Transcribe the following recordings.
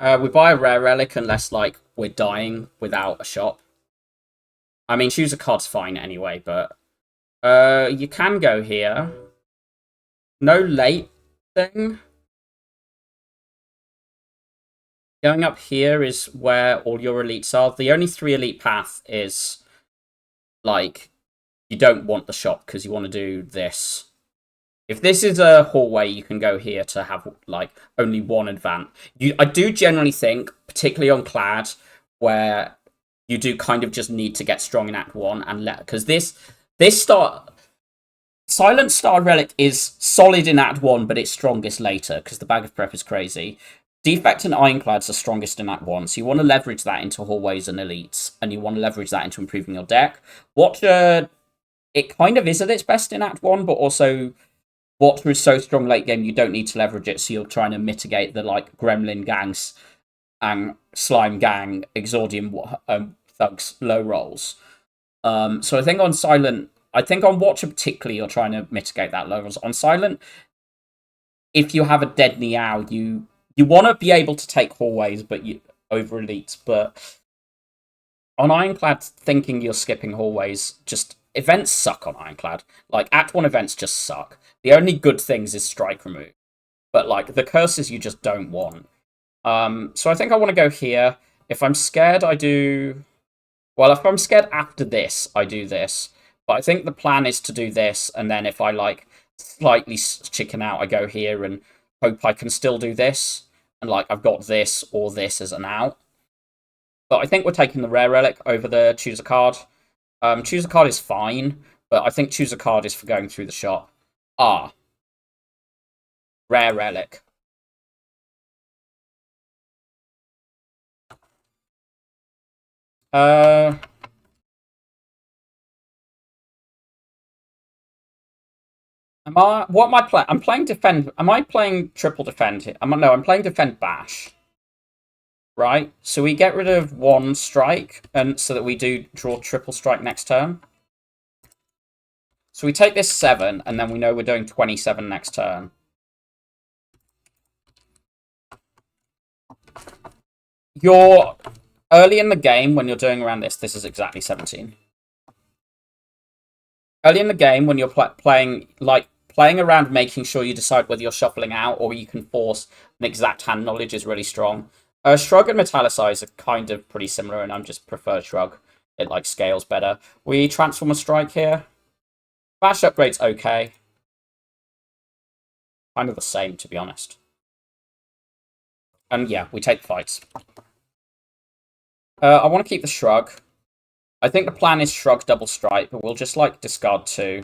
We buy a rare relic unless, like, we're dying without a shop. I mean, choose a card's fine anyway, but... you can go here. No late thing. Going up here is where all your elites are. The only 3 elite path is, like, you don't want the shop because you want to do this. If this is a hallway, you can go here to have, like, only 1 advance. I do generally think, particularly on Clad, where you do kind of just need to get strong in Act 1 and let... Because this start... Silent Star Relic is solid in Act 1, but it's strongest later, because the Bag of Prep is crazy. Defect and Ironclads are strongest in Act 1, so you want to leverage that into hallways and elites, and you want to leverage that into improving your deck. Watcher, it kind of is at its best in Act 1, but also Watcher is so strong late game, you don't need to leverage it, so you're trying to mitigate the, like, Gremlin gangs and Slime gang, Exordium thugs low rolls. So I think on Silent... I think on Watcher particularly, you're trying to mitigate that low rolls. On Silent, if you have a dead Niao, you want to be able to take hallways but over elites, but on Ironclad, thinking you're skipping hallways, just events suck on Ironclad. Like, Act 1 events just suck. The only good things is strike remove. But, like, the curses you just don't want. So I think I want to go here. If I'm scared, I do... Well, if I'm scared after this, I do this. But I think the plan is to do this, and then if I, like, slightly chicken out, I go here and hope I can still do this. And, like, I've got this or this as an out. But I think we're taking the rare relic over the choose a card. Choose a card is fine, but I think choose a card is for going through the shop. Rare relic. What am I playing? I'm playing defend. Am I playing triple defend here? No, I'm playing defend bash. Right? So we get rid of 1 strike, and so that we do draw triple strike next turn. So we take this 7, and then we know we're doing 27 next turn. You're early in the game when you're doing around this is exactly 17. Early in the game when you're playing around, making sure you decide whether you're shuffling out or you can force an exact hand knowledge is really strong. Shrug and Metallicize are kind of pretty similar, and I'm just prefer Shrug. It, like, scales better. We transform a strike here. Bash upgrade's okay. Kind of the same, to be honest. And yeah, we take the fights. I want to keep the Shrug. I think the plan is Shrug double strike, but we'll just, like, discard 2.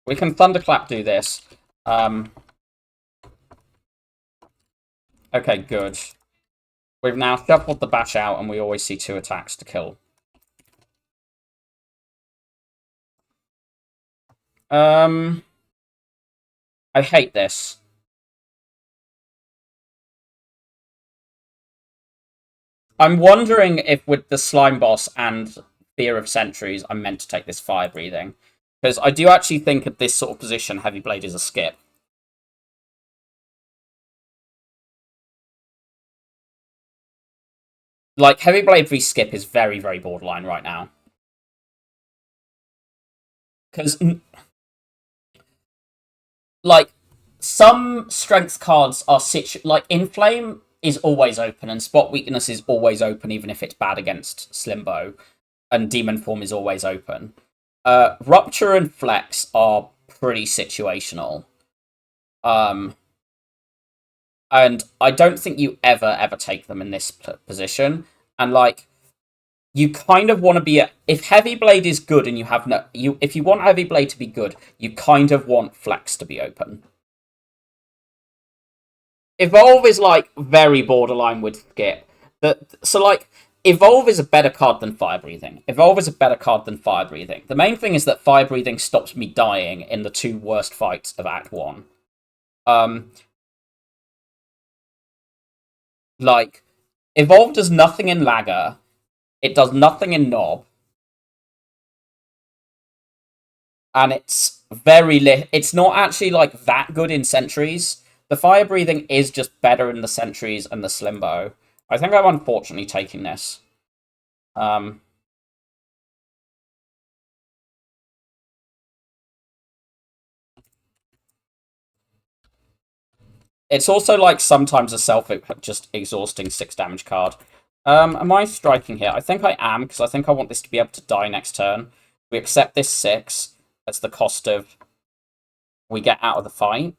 We can Thunderclap do this. Okay, good. We've now shuffled the bash out, and we always see 2 attacks to kill. I hate this. I'm wondering if with the Slime Boss and Fear of Sentries, I'm meant to take this Fire Breathing. Because I do actually think at this sort of position, Heavy Blade is a skip. Like, Heavy Blade v Skip is very, very borderline right now. Because, like, some strength cards are like, Inflame is always open, and Spot Weakness is always open, even if it's bad against Slimbo. And Demon Form is always open. Rupture and Flex are pretty situational. And I don't think you ever take them in this position. And, like, you kind of want to be if Heavy Blade is good and you have no if you want Heavy Blade to be good, you kind of want Flex to be open. Evolve is, like, very borderline with Skip. So, like, Evolve is a better card than Fire Breathing. Evolve is a better card than Fire Breathing. The main thing is that Fire Breathing stops me dying in the 2 worst fights of Act 1. Like, Evolve does nothing in Lagger. It does nothing in Knob. And it's very it's not actually, like, that good in Sentries. The fire breathing is just better in the sentries and the Slimbo. I think I'm unfortunately taking this. It's also like sometimes a self just exhausting 6 damage card. Am I striking here? I think I am, because I think I want this to be able to die next turn. We accept this 6 as the cost of we get out of the fight.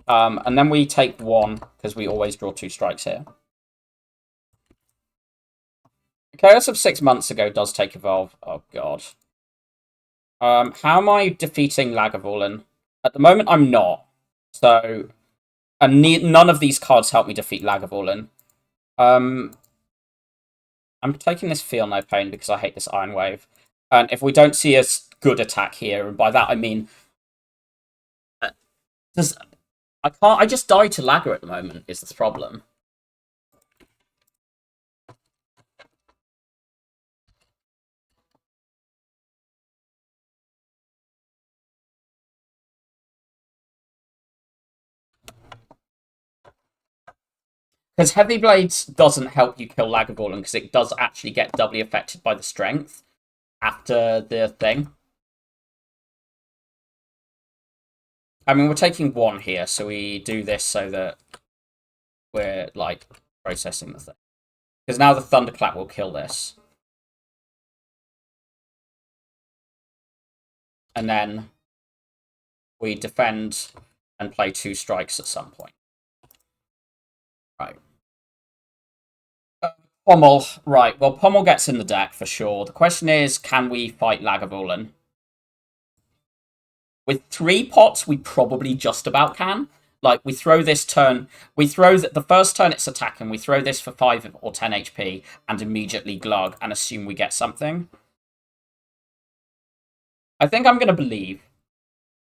And then we take 1, because we always draw 2 strikes here. Chaos of 6 months ago does take Evolve. Oh, God. How am I defeating Lagavulin? At the moment, I'm not. So, and none of these cards help me defeat Lagavulin. I'm taking this Feel No Pain because I hate this Iron Wave. And if we don't see a good attack here, and by that I mean... I just die to Lagger at the moment, is the problem. Because Heavy Blades doesn't help you kill Lagavulin, because it does actually get doubly affected by the strength after the thing. I mean, we're taking 1 here, so we do this so that we're, like, processing the thing. Because now the Thunderclap will kill this. And then we defend and play 2 strikes at some point. Right. Pommel. Right, well, Pommel gets in the deck for sure. The question is, can we fight Lagavulin? With 3 pots, we probably just about can. Like, we throw this turn, we throw the first turn it's attacking, we throw this for 5 or 10 HP, and immediately glug, and assume we get something. I think I'm going to believe.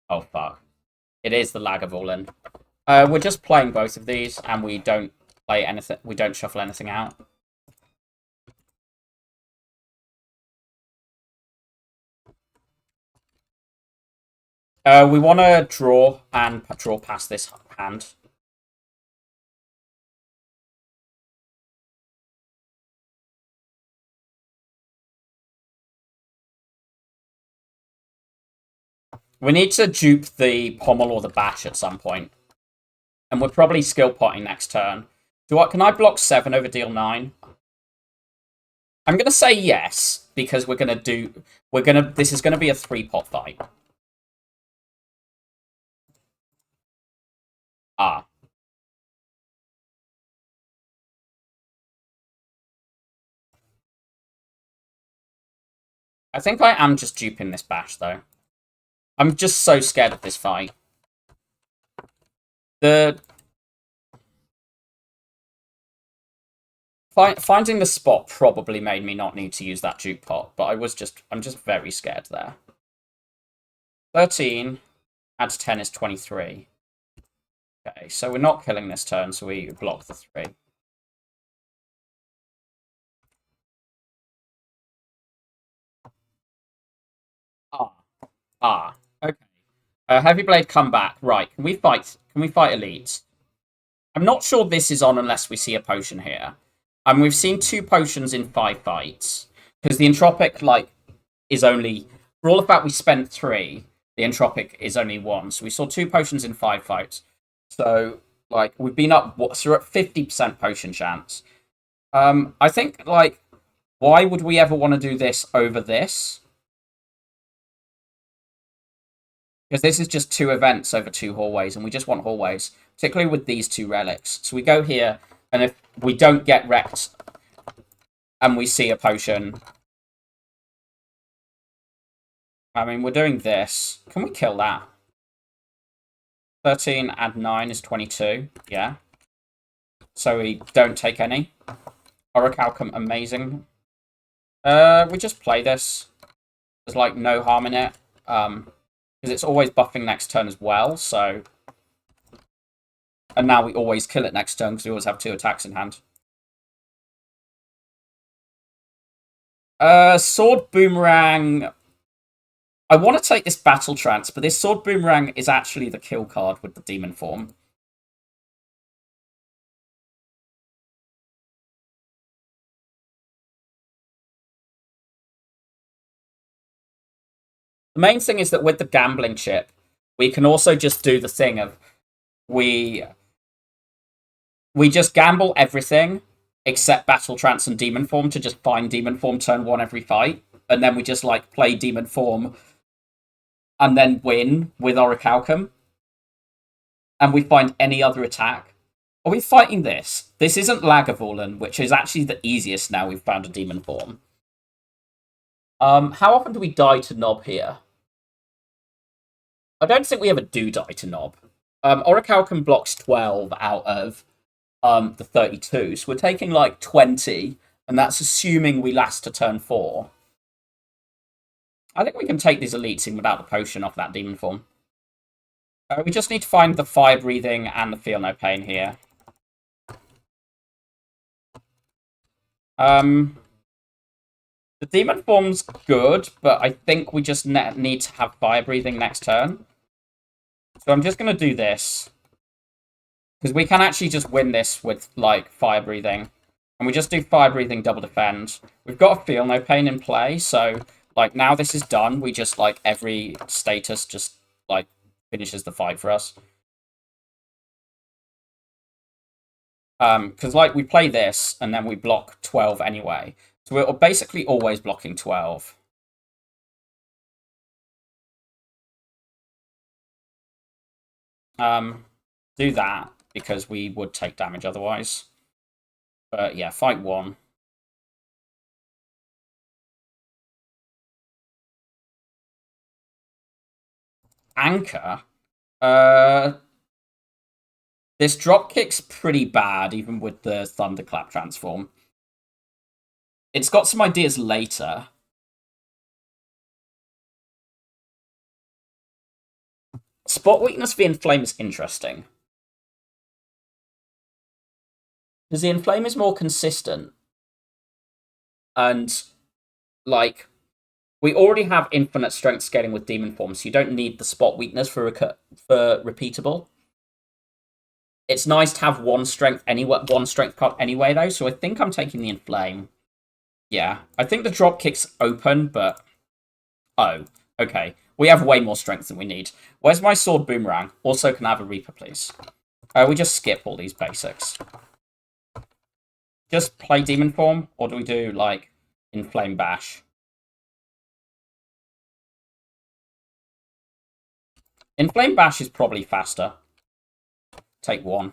Oh, fuck. It is the Lagavulin. We're just playing both of these, and we don't play anything, we don't shuffle anything out. We want to draw and draw past this hand. We need to dupe the Pommel or the Bash at some point. And we're probably skill potting next turn. Can I block 7 over deal 9? I'm gonna say yes, because this is gonna be a 3-pot fight. Ah. I think I am just duping this Bash, though. I'm just so scared of this fight. Finding the spot probably made me not need to use that dupe pot, but I'm just very scared there. 13 adds 10 is 23. Okay, so we're not killing this turn, so we block the 3. Okay. Heavy Blade comeback. Right, can we fight elites? I'm not sure this is on unless we see a potion here. We've seen 2 potions in 5 fights. Because the entropic, like, is only... For all the fact we spent 3, the entropic is only 1. So we saw 2 potions in 5 fights. So, like, we've been up... So we're at 50% potion chance. I think, like, why would we ever want to do this over this? Because this is just 2 events over 2 hallways, and we just want hallways. Particularly with these 2 relics. So we go here, and if we don't get wrecked, and we see a potion... I mean, we're doing this. Can we kill that? 13 add 9 is 22. Yeah. So we don't take any. Orichalcum, amazing. We just play this. There's, like, no harm in it. Because it's always buffing next turn as well, so... And now we always kill it next turn, because we always have 2 attacks in hand. Sword Boomerang... I want to take this Battle Trance, but this Sword Boomerang is actually the kill card with the Demon form. The main thing is that with the gambling chip, we can also just do the thing of we just gamble everything except Battle Trance and Demon Form to just find Demon Form turn 1 every fight, and then we just like play Demon Form and then win with Orichalcum, and we find any other attack. Are we fighting this? This isn't Lagavulin, which is actually the easiest now we've found a Demon Form. How often do we die to Nob here? I don't think we ever do die to Nob. Orichalcum blocks 12 out of the 32, so we're taking like 20, and that's assuming we last to turn 4. I think we can take these elites in without the potion off that demon form. We just need to find the fire breathing and the feel no pain here. The demon form's good, but I think we just need to have fire breathing next turn. So I'm just going to do this. Because we can actually just win this with, like, fire breathing. And we just do fire breathing, double defend. We've got a feel no pain in play, so, like, now this is done, we just, like, every status just, like, finishes the fight for us. Because, like, we play this, and then we block 12 anyway. So we're basically always blocking 12. Do that, because we would take damage otherwise. But, yeah, fight 1. Anchor? This dropkick's pretty bad, even with the Thunderclap transform. It's got some ideas later. Spot weakness for the Inflame is interesting. Because the Inflame is more consistent. And, like, we already have infinite strength scaling with Demon Form, so you don't need the spot weakness for repeatable. It's nice to have one strength card anyway, though, so I think I'm taking the Inflame. Yeah, I think the dropkick's open, but... Oh, okay. We have way more strength than we need. Where's my Sword Boomerang? Also, can I have a Reaper, please? We just skip all these basics. Just play Demon Form, or do we do, like, Inflame Bash? Inflame Bash is probably faster. Take 1.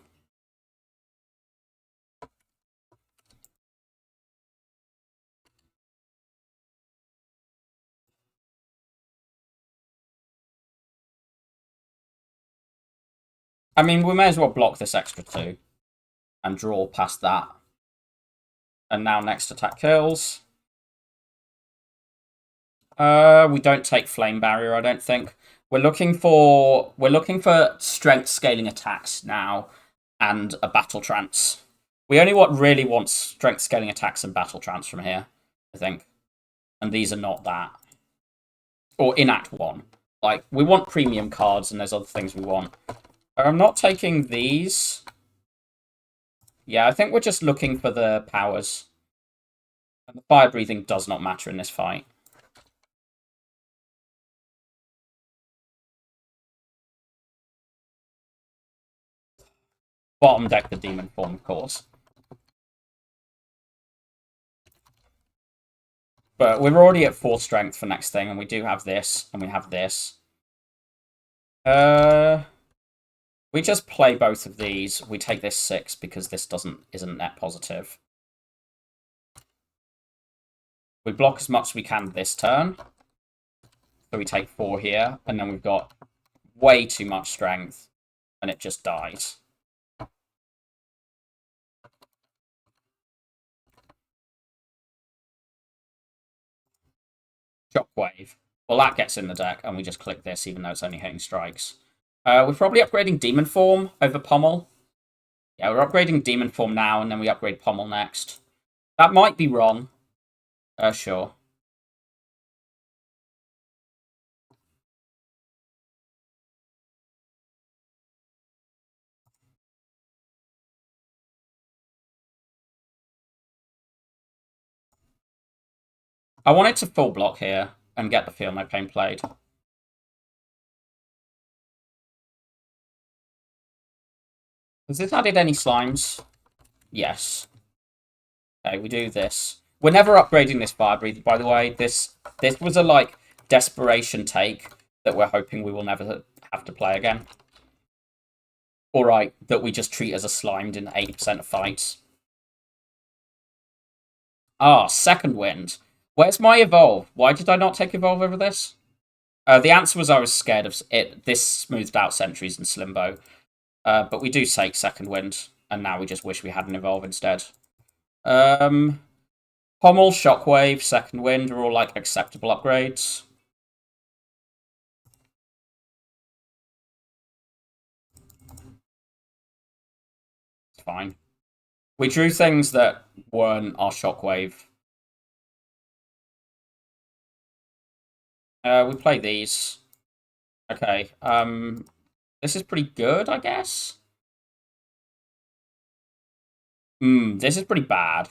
I mean, we may as well block this extra 2 and draw past that. And now next attack kills. We don't take Flame Barrier, I don't think. We're looking for strength scaling attacks now and a Battle Trance. We only really want strength scaling attacks and Battle Trance from here, I think. And these are not that. Or in Act 1. Like, we want premium cards and there's other things we want. I'm not taking these. Yeah, I think we're just looking for the powers. And the fire breathing does not matter in this fight. Bottom deck the demon form, of course. But we're already at 4 strength for next thing, and we do have this, and we have this. We just play both of these. We take this 6 because this isn't net positive. We block as much as we can this turn. So we take 4 here, and then we've got way too much strength, and it just dies. Shockwave. Well, that gets in the deck, and we just click this, even though it's only hitting strikes. We're probably upgrading Demon Form over Pommel. Yeah, we're upgrading Demon Form now, and then we upgrade Pommel next. That might be wrong. Sure. I wanted to full block here and get the Feel No Pain played. Has this added any slimes? Yes. Okay, we do this. We're never upgrading this Fire Breather, by the way. This was a, like, desperation take that we're hoping we will never have to play again. Alright, that we just treat as a slimed in 80% of fights. Ah, Second Wind. Where's my Evolve? Why did I not take Evolve over this? The answer was I was scared of it. This smoothed out Sentries and Slimbo. But we do take Second Wind, and now we just wish we had an Evolve instead. Pommel, Shockwave, Second Wind are all, like, acceptable upgrades. It's fine. We drew things that weren't our Shockwave. We play these. Okay, this is pretty good, I guess? This is pretty bad.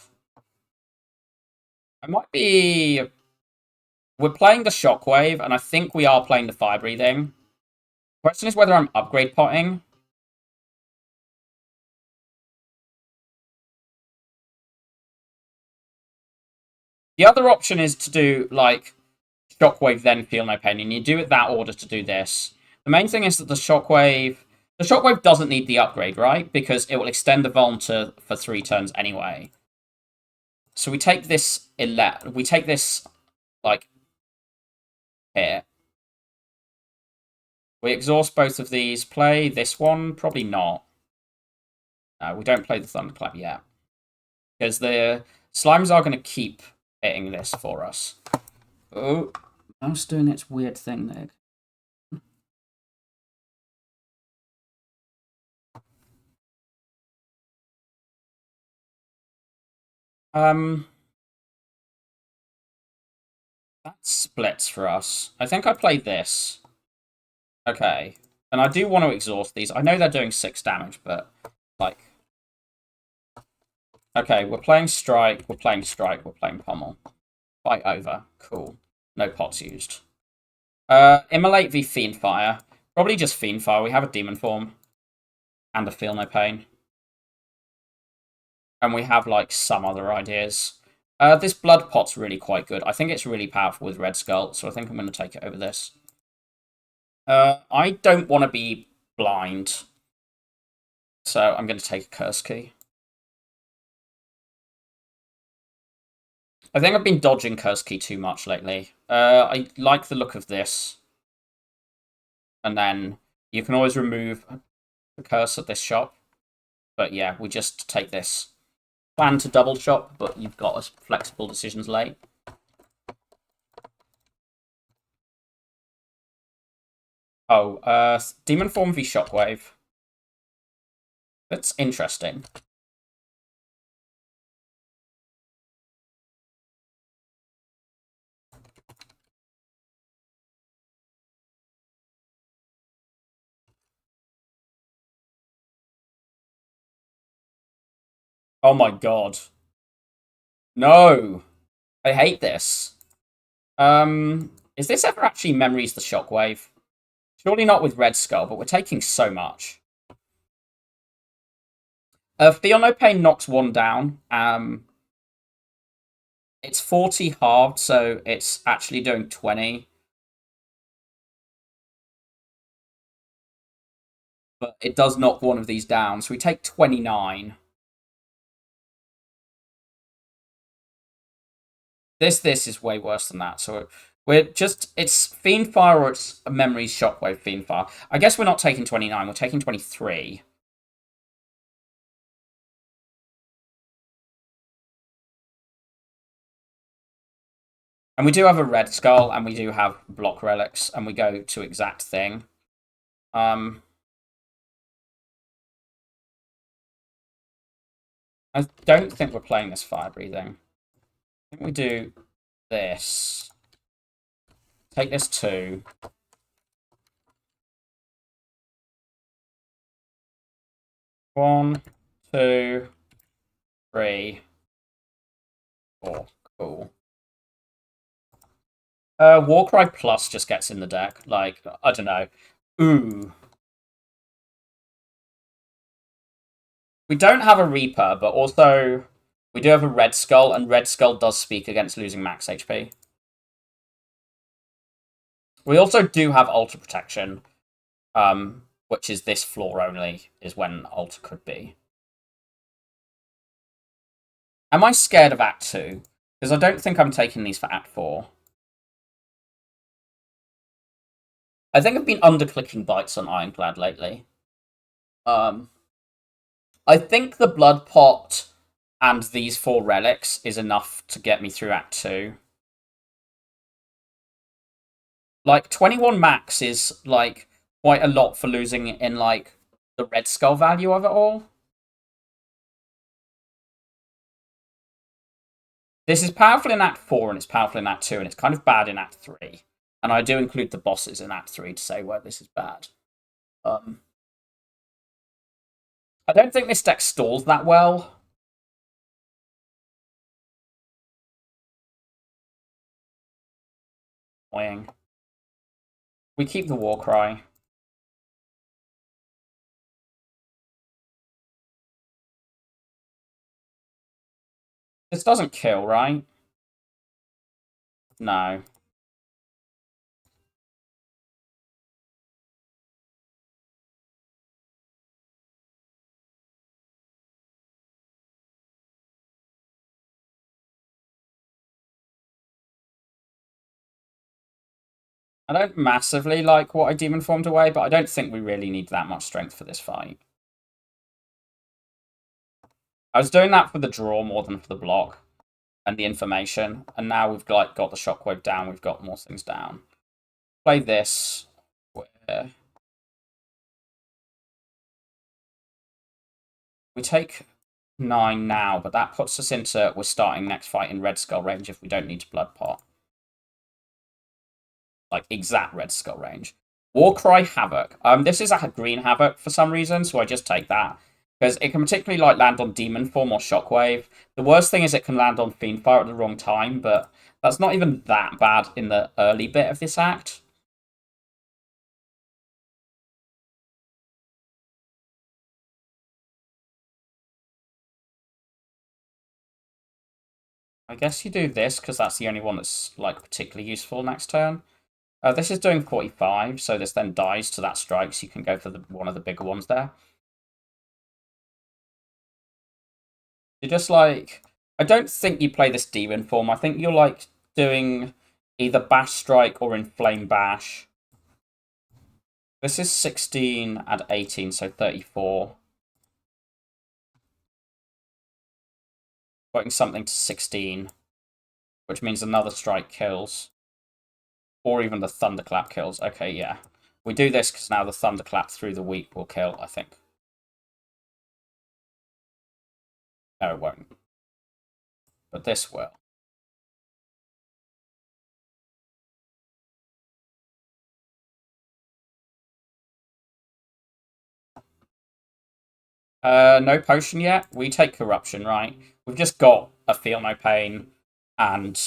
I might be... We're playing the Shockwave, and I think we are playing the Fire Breathing. Question is whether I'm upgrade potting. The other option is to do, like, Shockwave, then Feel No Pain, and you do it that order to do this. The main thing is that the Shockwave doesn't need the upgrade, right? Because it will extend the Vuln for 3 turns anyway. So we take this like, here. We exhaust both of these. Play this one? Probably not. No, we don't play the Thunderclap yet. Because the Slimes are going to keep hitting this for us. Oh, mouse doing its weird thing there. That splits for us. I think I played this. Okay. And I do want to exhaust these. I know they're doing 6 damage, but, like... Okay, we're playing Strike, we're playing Pommel. Fight over. Cool. No pots used. Immolate v Fiendfire. Probably just Fiendfire. We have a Demon Form. And a Feel No Pain. And we have, like, some other ideas. This Blood Pot's really quite good. I think it's really powerful with Red Skull, so I think I'm going to take it over this. I don't want to be blind. So I'm going to take a Curse Key. I think I've been dodging Curse Key too much lately. I like the look of this. And then you can always remove the curse at this shop. But yeah, we just take this. Plan to double shop, but you've got us flexible decisions late. Oh, Demon Form v Shockwave. That's interesting. Oh my god. No! I hate this. Is this ever actually Memories the Shockwave? Surely not with Red Skull, but we're taking so much. Feel No Pain knocks 1 down. It's 40 halved, so it's actually doing 20. But it does knock one of these down, so we take 29. This is way worse than that, so we're just... It's Fiendfire or it's Memories Shockwave Fiendfire. I guess we're not taking 29, we're taking 23. And we do have a Red Skull, and we do have Block Relics, and we go to Exact Thing. I don't think we're playing this Fire Breathing. I think we do this. Take this 2. 1, 2, 3, 4. Cool. Warcry Plus just gets in the deck. Like, I don't know. Ooh. We don't have a Reaper, but also we do have a Red Skull, and Red Skull does speak against losing max HP. We also do have Ultra Protection, which is this floor only, is when Ultra could be. Am I scared of Act 2? Because I don't think I'm taking these for Act 4. I think I've been underclicking bites on Ironclad lately. I think the Blood Pot and these 4 relics is enough to get me through Act 2. Like, 21 max is, like, quite a lot for losing in, like, the Red Skull value of it all. This is powerful in Act 4, and it's powerful in Act 2, and it's kind of bad in Act 3. And I do include the bosses in Act 3 to say where this is bad. I don't think this deck stalls that well. Annoying. We keep the Warcry. This doesn't kill, right? No. I don't massively like what I Demon Formed away, but I don't think we really need that much strength for this fight. I was doing that for the draw more than for the block and the information, and now we've got the Shockwave down, we've got more things down. Play this. Where we take 9 now, but that puts us into we're starting next fight in Red Skull range if we don't need to Blood Pot. Like, exact Red Skull range. Warcry Havoc. This is a green Havoc for some reason, so I just take that. Because it can particularly like land on Demon Form or Shockwave. The worst thing is it can land on Fiendfire at the wrong time, but that's not even that bad in the early bit of this act. I guess you do this, because that's the only one that's like particularly useful next turn. This is doing 45, so this then dies to that strike, so you can go for one of the bigger ones there. You're just like... I don't think you play this Demon Form. I think you're like doing either Bash Strike or Inflame Bash. This is 16 and 18, so 34. Putting something to 16, which means another strike kills. Or even the Thunderclap kills. Okay, yeah. We do this because now the Thunderclap through the weak will kill, I think. No, it won't. But this will. No potion yet. We take Corruption, right? We've just got a Feel No Pain and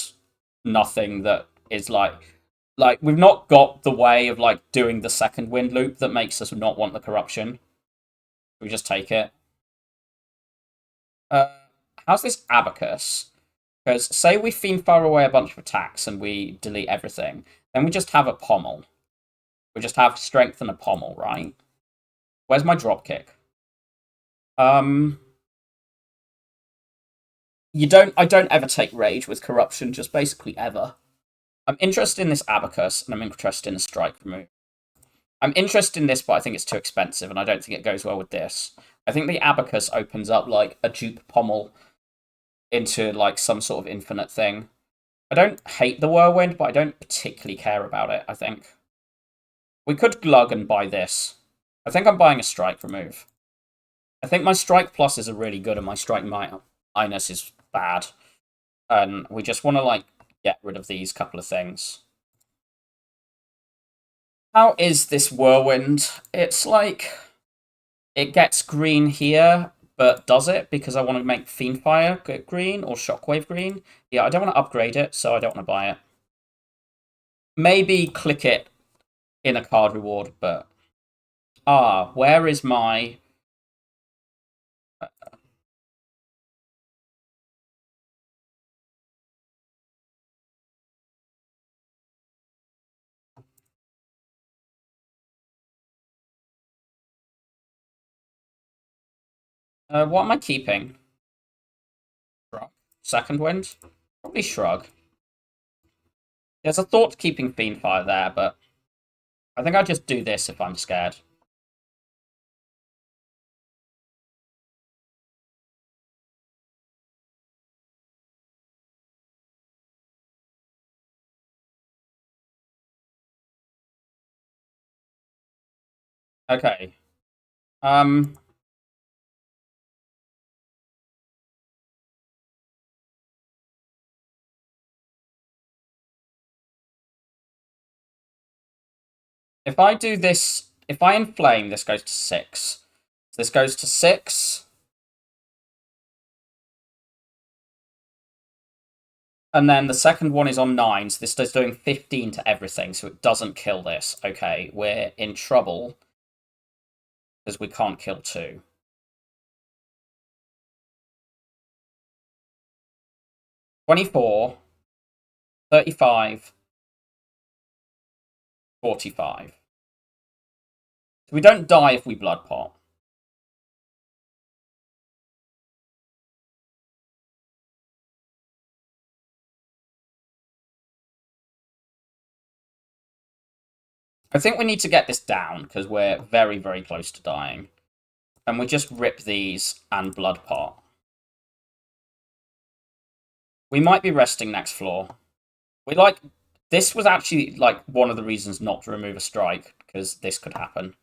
nothing that is like we've not got the way of like doing the second wind loop that makes us not want the Corruption. We just take it. How's this Abacus? Because say we Fiendfire away a bunch of attacks and we delete everything, then we just have a pommel. We just have strength and a pommel, right? Where's my dropkick? I don't ever take rage with corruption, just basically ever. I'm interested in this Abacus, and I'm interested in a strike remove. I'm interested in this, but I think it's too expensive, and I don't think it goes well with this. I think the Abacus opens up like a dupe pommel into like some sort of infinite thing. I don't hate the Whirlwind, but I don't particularly care about it, I think. We could glug and buy this. I think I'm buying a strike remove. I think my strike pluses are really good, and my strike minus is bad. And we just want to like get rid of these couple of things. How is this Whirlwind? It's like it gets green here, but does it? Because I want to make Fiendfire get green or Shockwave green. Yeah, I don't want to upgrade it, so I don't want to buy it. Maybe click it in a card reward, but where is my? What am I keeping? Shrug. Second wind? Probably shrug. There's a thought keeping Fiendfire there, but I think I'll just do this if I'm scared. Okay. Um, if I do this, if I inflame, this goes to 6. This goes to 6. And then the second one is on 9, so this is doing 15 to everything, so it doesn't kill this. Okay, we're in trouble because we can't kill 2. 24, 35, 45. So we don't die if we blood pot. I think we need to get this down because we're very, very close to dying. And we just rip these and blood pot. We might be resting next floor. This was actually like one of the reasons not to remove a strike because this could happen.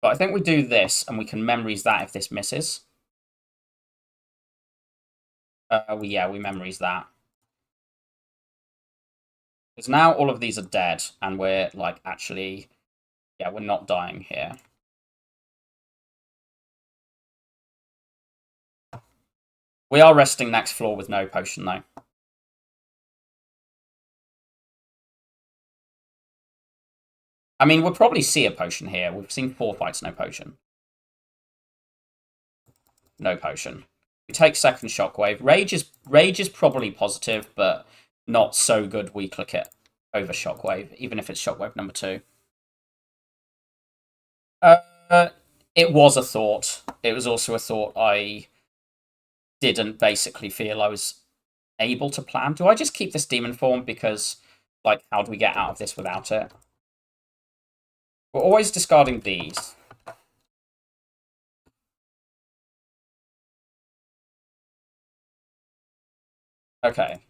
But I think we do this and we can memories that if this misses. We memories that. Because now all of these are dead and we're like actually, yeah, we're not dying here. We are resting next floor with no potion though. I mean, we'll probably see a potion here. We've seen 4 fights, no potion. No potion. We take second shockwave. Rage is probably positive, but not so good we click it over shockwave, even if it's shockwave number 2. Uh, it was a thought. It was also a thought I didn't basically feel I was able to plan. Do I just keep this demon form because, like, how do we get out of this without it? We're always discarding these. Okay.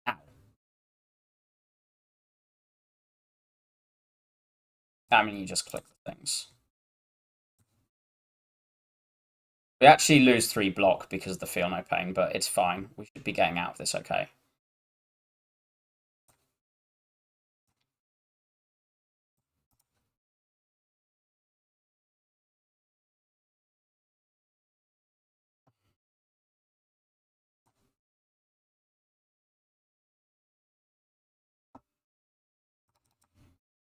Ow. I mean, you just click the things. We actually lose 3 block because of the feel no pain, but it's fine. We should be getting out of this okay.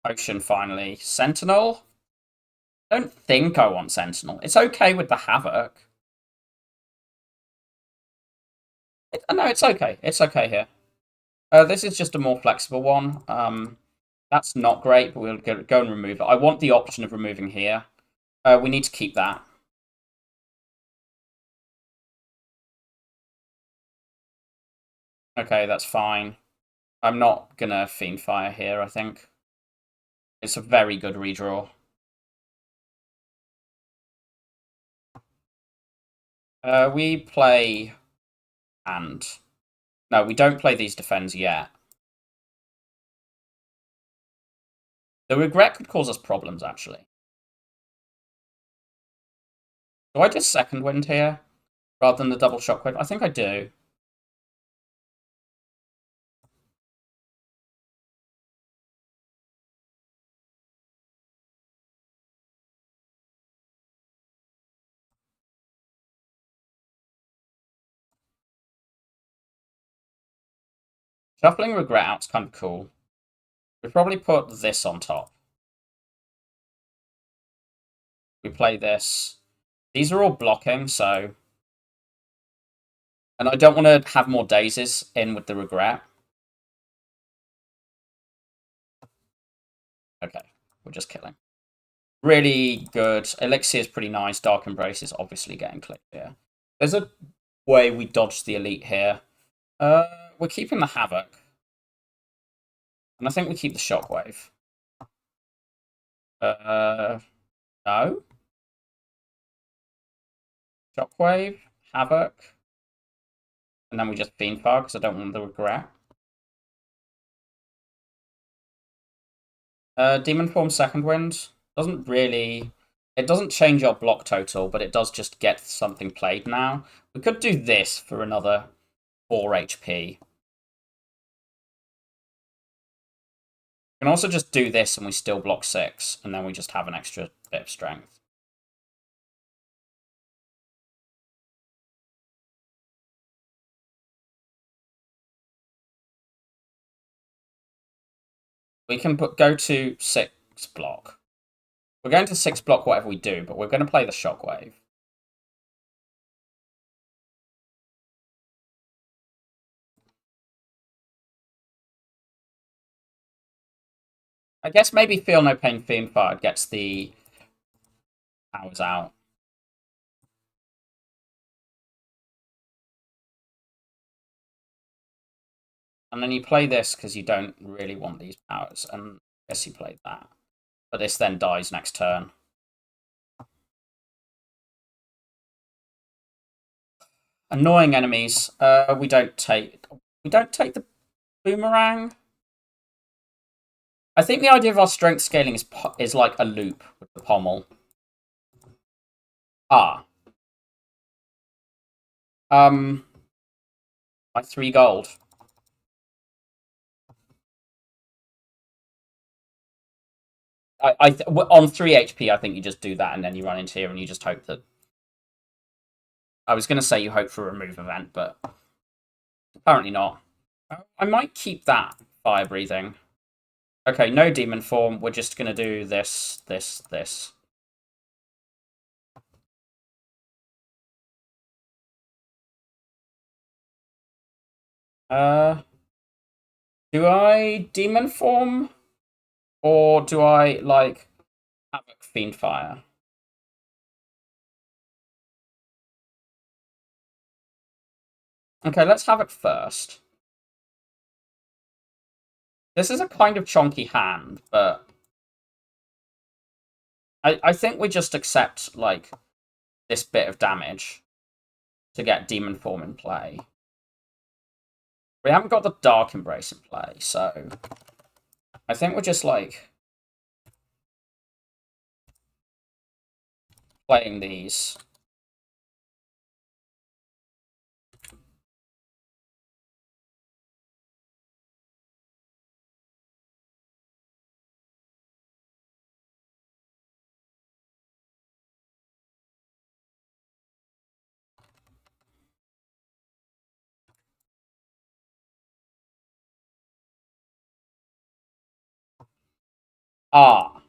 Potion finally. Sentinel? I don't think I want Sentinel. It's okay with the Havoc. No, it's okay. It's okay here. This is just a more flexible one. That's not great, but we'll go and remove it. I want the option of removing here. We need to keep that. Okay, that's fine. I'm not gonna Fiend Fire here, I think. It's a very good redraw. We play and no, we don't play these defends yet. The regret could cause us problems, actually. Do I just second wind here? rather than the double shockwave? I think I do. Shuffling Regret Out's kind of cool. We probably put this on top. We play this. These are all blocking, so... And I don't want to have more daisies in with the Regret. Okay, we're just killing. Really good. Elixir is pretty nice. Dark Embrace is obviously getting clicked here. There's a way we dodge the Elite here. We're keeping the Havoc. And I think we keep the Shockwave. No. Shockwave, Havoc. And then we just Fiendfire because I don't want the Regret. Demon Form Second Wind doesn't really... It doesn't change our block total, but it does just get something played now. We could do this for another 4 HP. We can also just do this and we still block 6, and then we just have an extra bit of strength. We can go to 6 block. We're going to 6 block whatever we do, but we're going to play the Shockwave. I guess maybe Feel No Pain, Fiendfire gets the powers out. And then you play this because you don't really want these powers, and I guess you played that. But this then dies next turn. Annoying enemies. We don't take the boomerang. I think the idea of our strength scaling is like a loop with the pommel. Ah. Like 3 gold. On 3 HP, I think you just do that, and then you run into here, and you just hope that... I was going to say you hope for a remove event, but apparently not. I might keep that fire breathing. Okay, no demon form. We're just going to do this, this, this. Do I demon form? Or do I, like, Havoc Fiendfire? Okay, let's Havoc first. This is a kind of chonky hand, but... I think we just accept, like, this bit of damage to get Demon Form in play. We haven't got the Dark Embrace in play, so... I think we're just, like... playing these. Ah.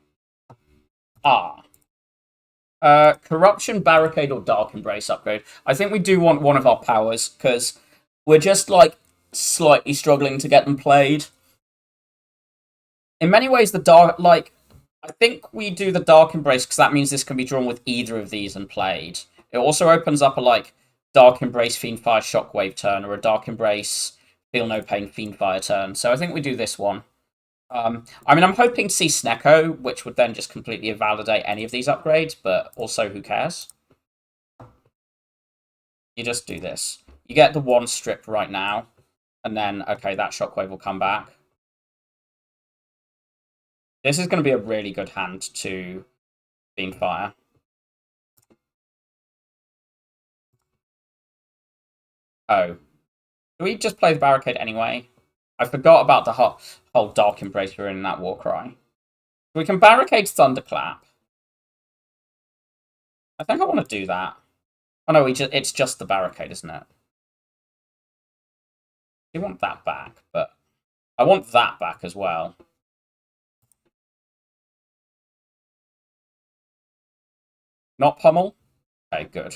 Corruption, Barricade, or Dark Embrace upgrade. I think we do want one of our powers, because we're just, like, slightly struggling to get them played. In many ways, the Dark... Like, I think we do the Dark Embrace, because that means this can be drawn with either of these and played. It also opens up a, like, Dark Embrace, Fiendfire, Shockwave turn, or a Dark Embrace, Feel No Pain, Fiendfire turn. So I think we do this one. I mean, I'm hoping to see Snecko, which would then just completely invalidate any of these upgrades, but also, who cares? You just do this. You get the 1 strip right now, and then, okay, that Shockwave will come back. This is going to be a really good hand to Fiendfire. Oh. Do we just play the barricade anyway? I forgot about the whole Dark Embrace we were in that Warcry. We can barricade Thunderclap. I think I want to do that. Oh no, it's just the barricade, isn't it? I do want that back, but I want that back as well. Not pummel? Okay, good.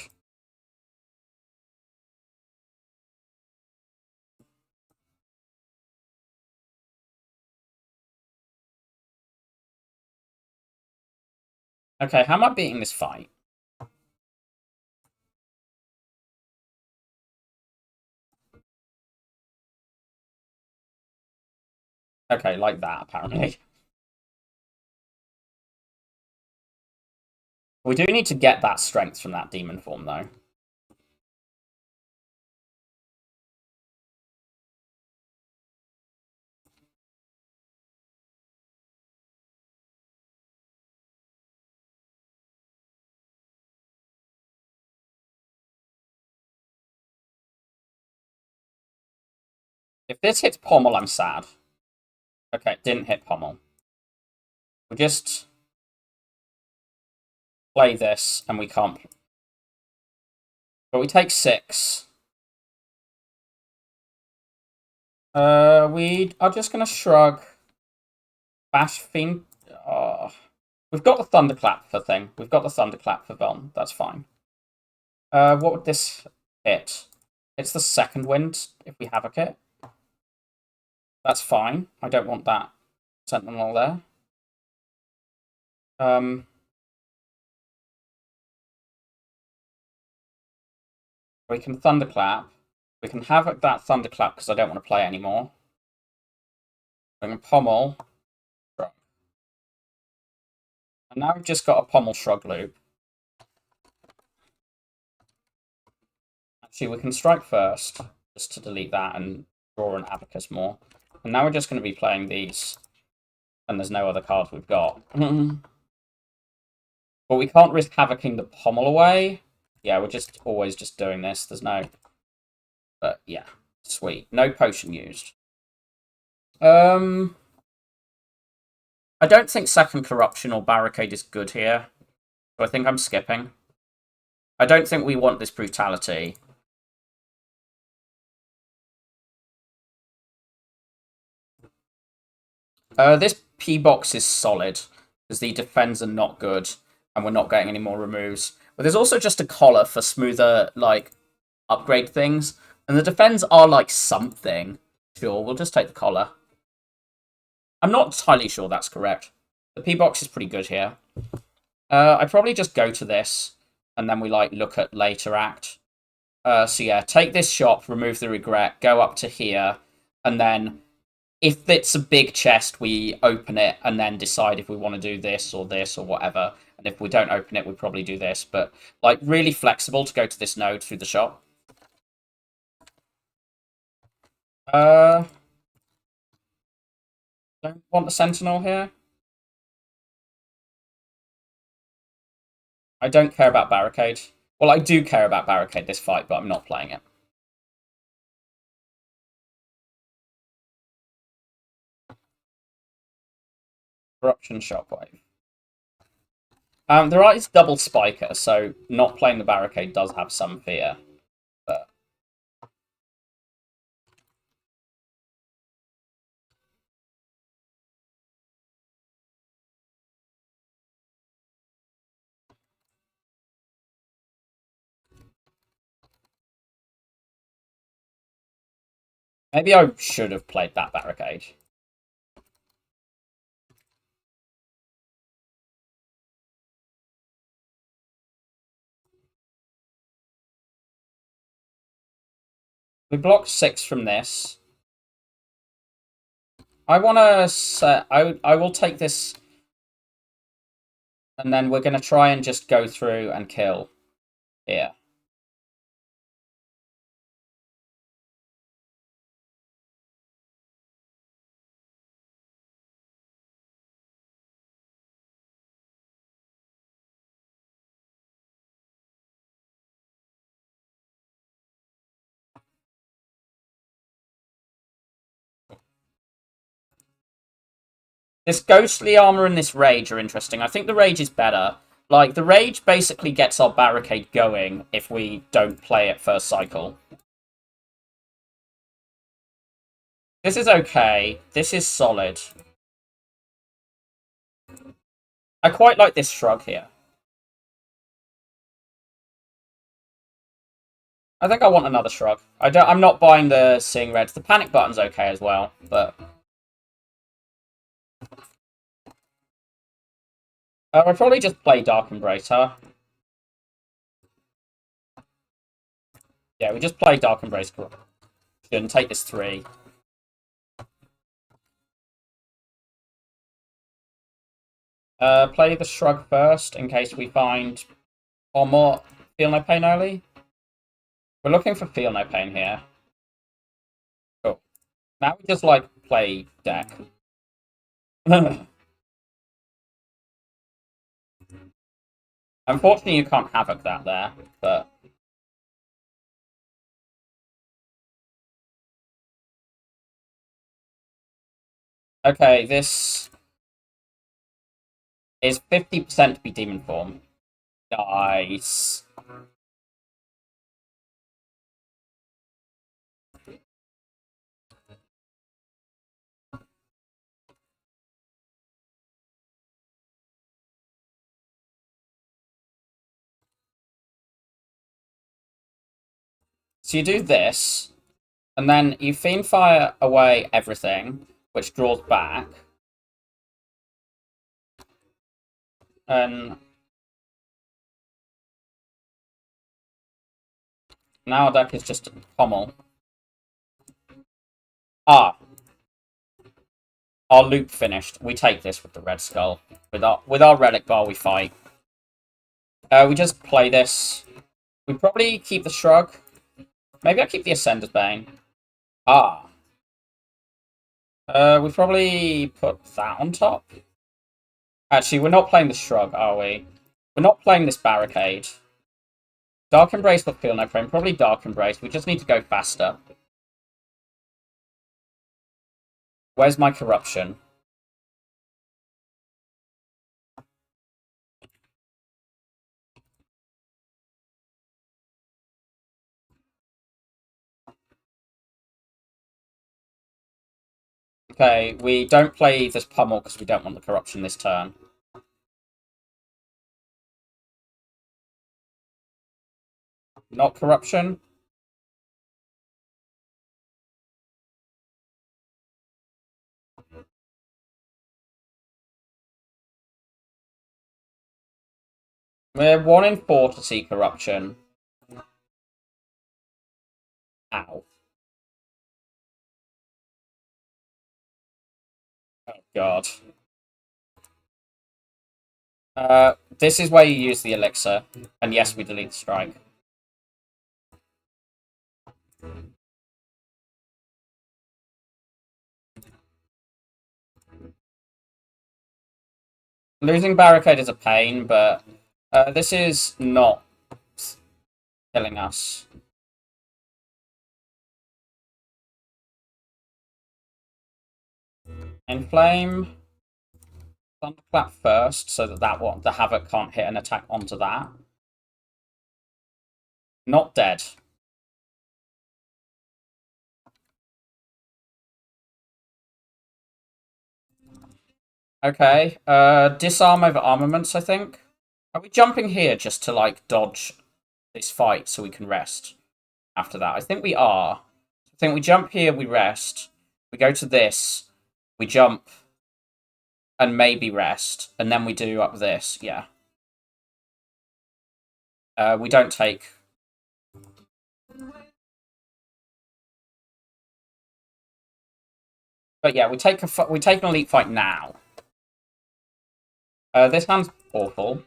Okay, how am I beating this fight? Okay, like that, apparently. We do need to get that strength from that demon form, though. If this hits pommel, I'm sad. Okay, it didn't hit pommel. We just play this, and we can't. But we take 6. We are just gonna shrug. Bash Fiend. We've got the Thunderclap for thing. We've got the Thunderclap for Velm. That's fine. What would this hit? It's the second wind if we havoc it. That's fine. I don't want that Sentinel there. We can Thunderclap. We can havoc that Thunderclap because I don't want to play it anymore. We can Pommel. Shrug. And now we've just got a Pommel Shrug loop. Actually, we can strike first, just to delete that and draw an Abacus more. And now we're just going to be playing these. And there's no other cards we've got. But we can't risk havocing the pommel away. Yeah, we're just always just doing this. There's no... But yeah, sweet. No potion used. I don't think second corruption or barricade is good here. So I think I'm skipping. I don't think we want this brutality. This P box is solid because the defends are not good and we're not getting any more removes. But there's also just a collar for smoother, like, upgrade things. And the defends are, like, something. Sure, we'll just take the collar. I'm not entirely sure that's correct. The P box is pretty good here. I probably just go to this and then we, like, look at later act. So yeah, take this shop, remove the regret, go up to here, and then if it's a big chest, we open it and then decide if we want to do this or whatever. And if we don't open it, we probably do this. But like really flexible to go to this node through the shop. Don't want the sentinel here. I don't care about barricade. Well, I do care about barricade this fight, but I'm not playing it. Corruption shockwave. There is double spiker, so not playing the barricade does have some fear. But maybe I should have played that barricade. We block 6 from this. I want to set... I will take this... And then we're going to try and just go through and kill here. This ghostly armor and this rage are interesting. I think the rage is better. Like, the rage basically gets our barricade going if we don't play it first cycle. This is okay. This is solid. I quite like this shrug here. I think I want another shrug. I'm not buying the Seeing Reds. The panic button's okay as well, but I'll probably just play Dark Embrace, huh? Yeah, we just play Dark Embrace. And take this 3. Play the Shrug first, in case we find or more Feel No Pain early. We're looking for Feel No Pain here. Cool. Now we just, like, play deck. Unfortunately, you can't Havoc that there, but... Okay, this is 50% to be Demon Form. Nice. So you do this, and then you Fiend Fire away everything, which draws back. And now our deck is just pommel. Ah. Our loop finished. We take this with the Red Skull. With our Relic Bar, we fight. We just play this. We probably keep the Shrug. Maybe I keep the Ascender's Bane. Ah. We probably put that on top. Actually, we're not playing the Shrug, are we? We're not playing this Barricade. Dark Embrace will Feel No Pain. Probably Dark Embrace. We just need to go faster. Where's my Corruption? Okay, we don't play this Pummel because we don't want the Corruption this turn. Not Corruption. We're 1 in 4 to see Corruption. Ow. Oh, God. This is where you use the elixir. And yes, we delete the strike. Losing Barricade is a pain, but this is not killing us. Inflame. Thunderclap first, so that one, the Havoc can't hit an attack onto that. Not dead. Okay, disarm over armaments, I think. Are we jumping here just to, like, dodge this fight so we can rest after that? I think we are. I think we jump here, we rest. We go to this, we jump, and maybe rest, and then we do up this, yeah. We don't take... But yeah, we take an elite fight now. This hand's awful.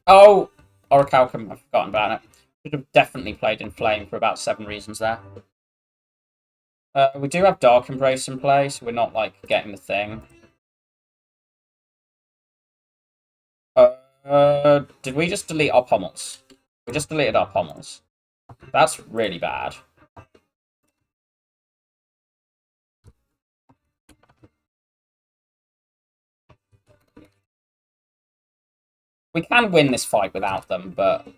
Oh, Orichalcum, I've forgotten about it. Should have definitely played in Flame for about 7 reasons there. We do have Dark Embrace in play, so we're not, like, getting the thing. Did we just delete our pommels? We just deleted our pommels. That's really bad. We can win this fight without them, but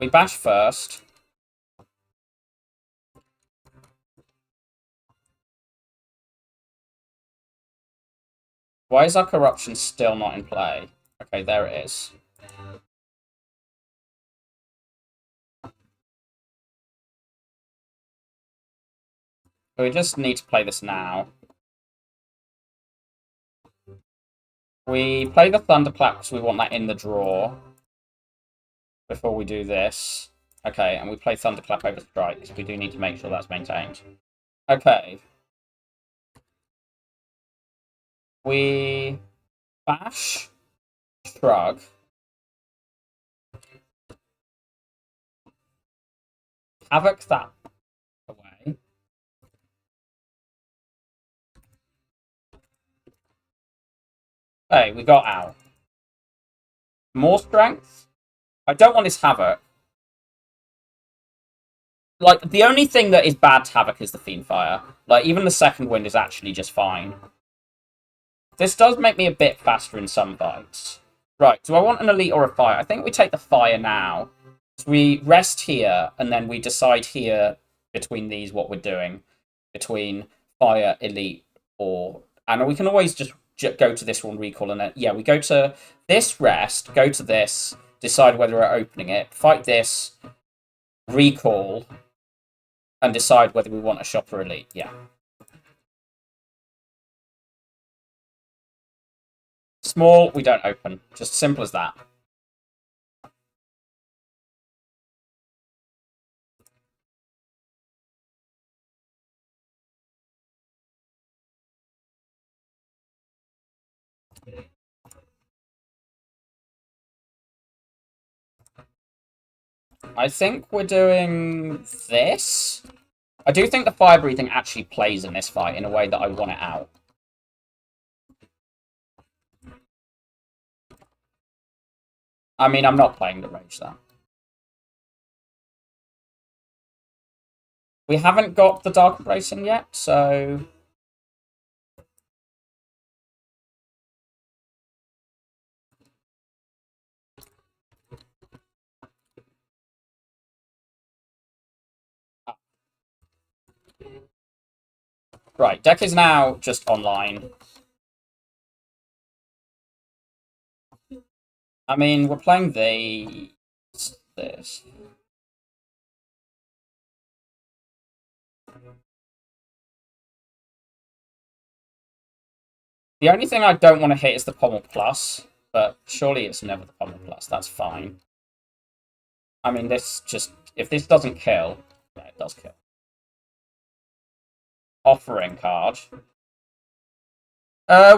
we bash first. Why is our corruption still not in play? Okay, there it is. We just need to play this now. We play the Thunderclap because we want that in the draw before we do this. Okay, and we play Thunderclap over Strike because we do need to make sure that's maintained. Okay. We bash, shrug. Havoc that away. Hey, we got out. More strength? I don't want this Havoc. Like, the only thing that is bad to Havoc is the Fiendfire. Like, even the second wind is actually just fine. This does make me a bit faster in some fights. Right, do I want an Elite or a Fire? I think we take the Fire now. So we rest here, and then we decide here between these what we're doing. Between Fire, Elite, or... And we can always just go to this one, recall, and then... Yeah, we go to this, rest, go to this, decide whether we're opening it, fight this, recall, and decide whether we want a shop or Elite. Yeah. Small, we don't open. Just simple as that. I think we're doing this. I do think the fire breathing actually plays in this fight in a way that I want it out. I mean, I'm not playing the rage though. We haven't got the dark embracing yet, so right. Deck is now just online. I mean, we're playing this. The only thing I don't want to hit is the Pommel Plus, but surely it's never the Pommel Plus. That's fine. I mean, this just... If this doesn't kill... Yeah, it does kill. Offering card.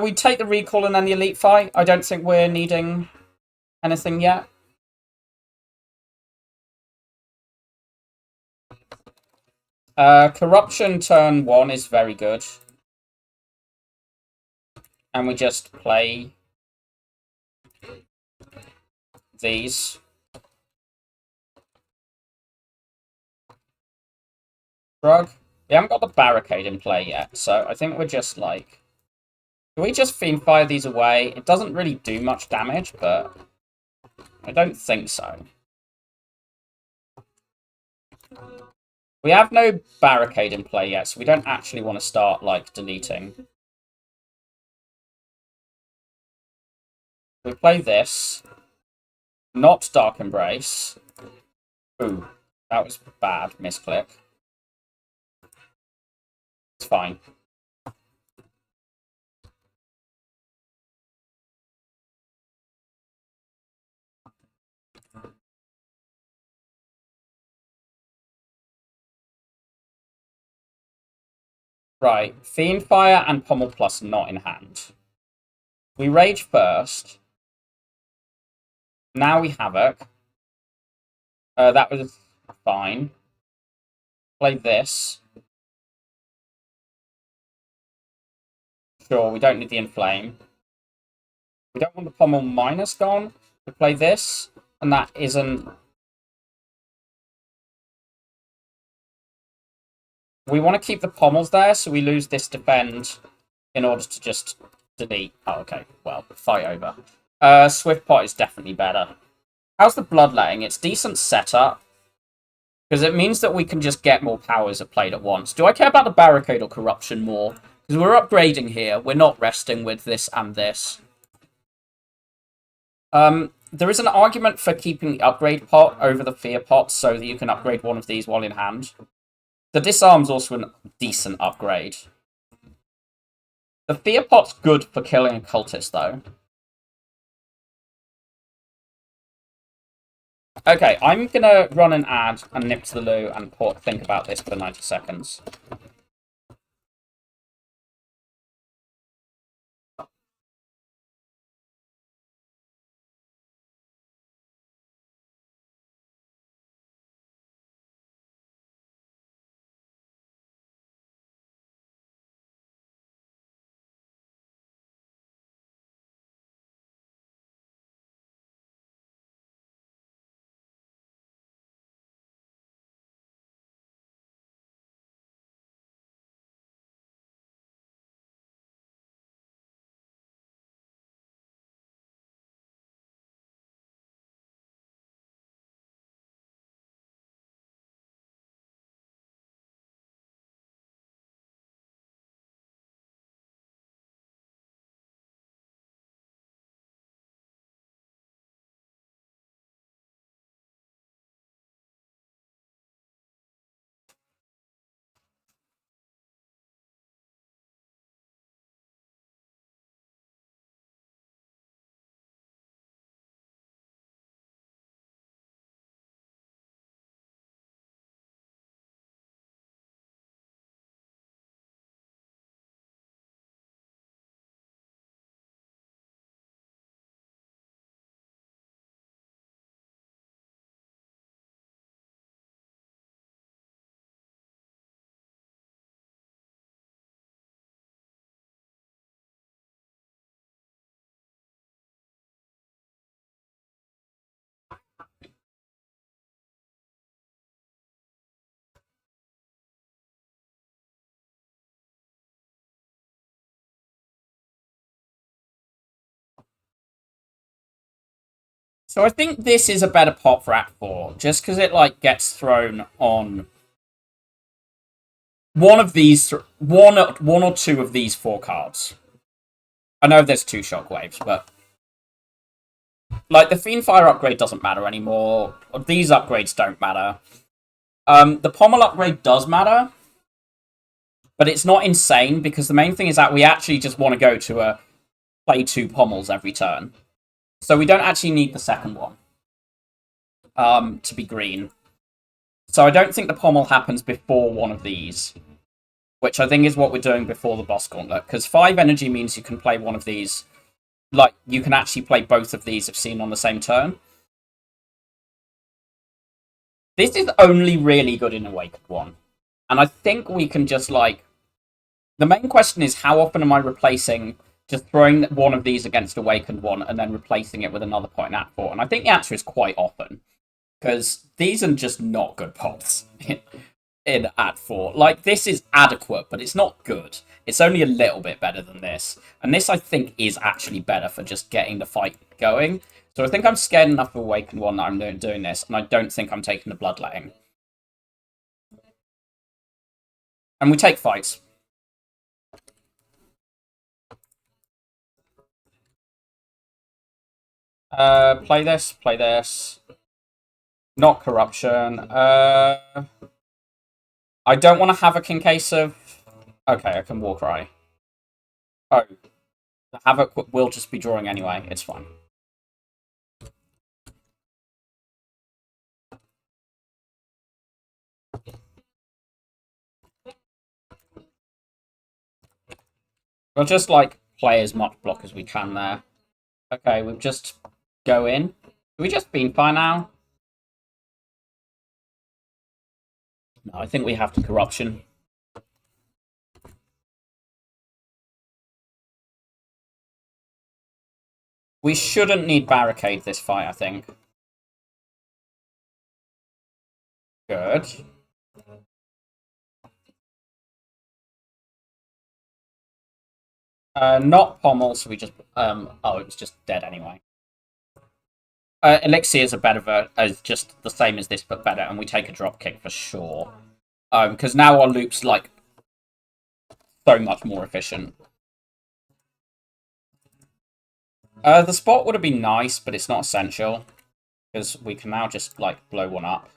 We take the recall and then the elite fight. I don't think we're needing anything yet. Corruption turn 1 is very good. And we just play these. Drug. We haven't got the barricade in play yet, so I think we're just like... Do we just Fiendfire these away? It doesn't really do much damage, but I don't think so. We have no barricade in play yet, so we don't actually want to start, like, deleting. We play this. Not Dark Embrace. Ooh, that was bad. Misclick. It's fine. Right, Fiendfire and Pommel Plus not in hand. We Rage first. Now we Havoc. That was fine. Play this. Sure, we don't need the Inflame. We don't want the pommel minus gone. We play this, and that isn't... We want to keep the pommels there, so we lose this defend in order to just delete. Oh, okay. Well, fight over. Swift pot is definitely better. How's the bloodletting? It's decent setup. Because it means that we can just get more powers played at once. Do I care about the barricade or corruption more? Because we're upgrading here. We're not resting with this and this. There is an argument for keeping the upgrade pot over the fear pot so that you can upgrade one of these while in hand. The disarm's also a decent upgrade. The fear pot's good for killing a cultist, though. Okay, I'm gonna run an ad and nip to the loo and think about this for 90 seconds. So I think this is a better pot for Act 4, just because it like gets thrown on one of these, one or two of these 4 cards. I know there's 2 shockwaves, but like the Fiendfire upgrade doesn't matter anymore. These upgrades don't matter. The pommel upgrade does matter, but it's not insane because the main thing is that we actually just want to go to a play 2 pommels every turn, so we don't actually need the second one to be green. So I don't think the pommel happens before one of these, which I think is what we're doing before the boss gauntlet, because 5 energy means you can play one of these. Like, you can actually play both of these if seen on the same turn. This is only really good in Awakened 1. And I think we can just, like... The main question is, how often am I replacing... Just throwing one of these against Awakened 1 and then replacing it with another point in Act 4? And I think the answer is quite often. Because these are just not good pots in Act 4. Like, this is adequate, but it's not good. It's only a little bit better than this. And this, I think, is actually better for just getting the fight going. So I think I'm scared enough of Awakened 1 that I'm doing this, and I don't think I'm taking the Bloodletting. And we take fights. Play this, play this. Not corruption. I don't want to Havoc in case of... Okay, I can Warcry. Oh. The Havoc will just be drawing anyway. It's fine. We'll just, like, play as much block as we can there. Okay, we've just go in. Do we just Fiendfire now? No, I think we have to Corruption. We shouldn't need barricade this fight, I think. Good. Not pommel, so we just oh, it was just dead anyway. Elixir is a better is just the same as this but better, and we take a drop kick for sure. Because now our loop's like so much more efficient. The spot would have been nice, but it's not essential because we can now just like blow one up.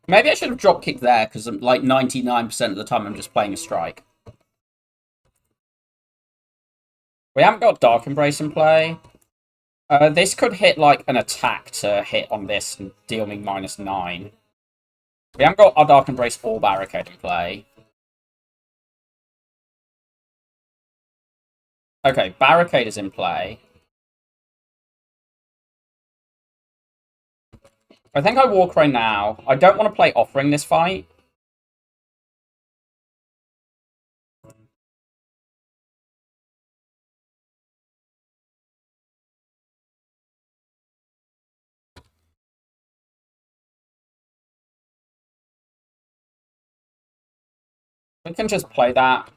Maybe I should have drop kicked there because like 99% of the time I'm just playing a strike. We haven't got Dark Embrace in play. This could hit like an attack to hit on this and deal me -9. We haven't got our Dark Embrace or Barricade in play. Okay, Barricade is in play. I think I walk right now. I don't want to play Offering this fight. We can just play that.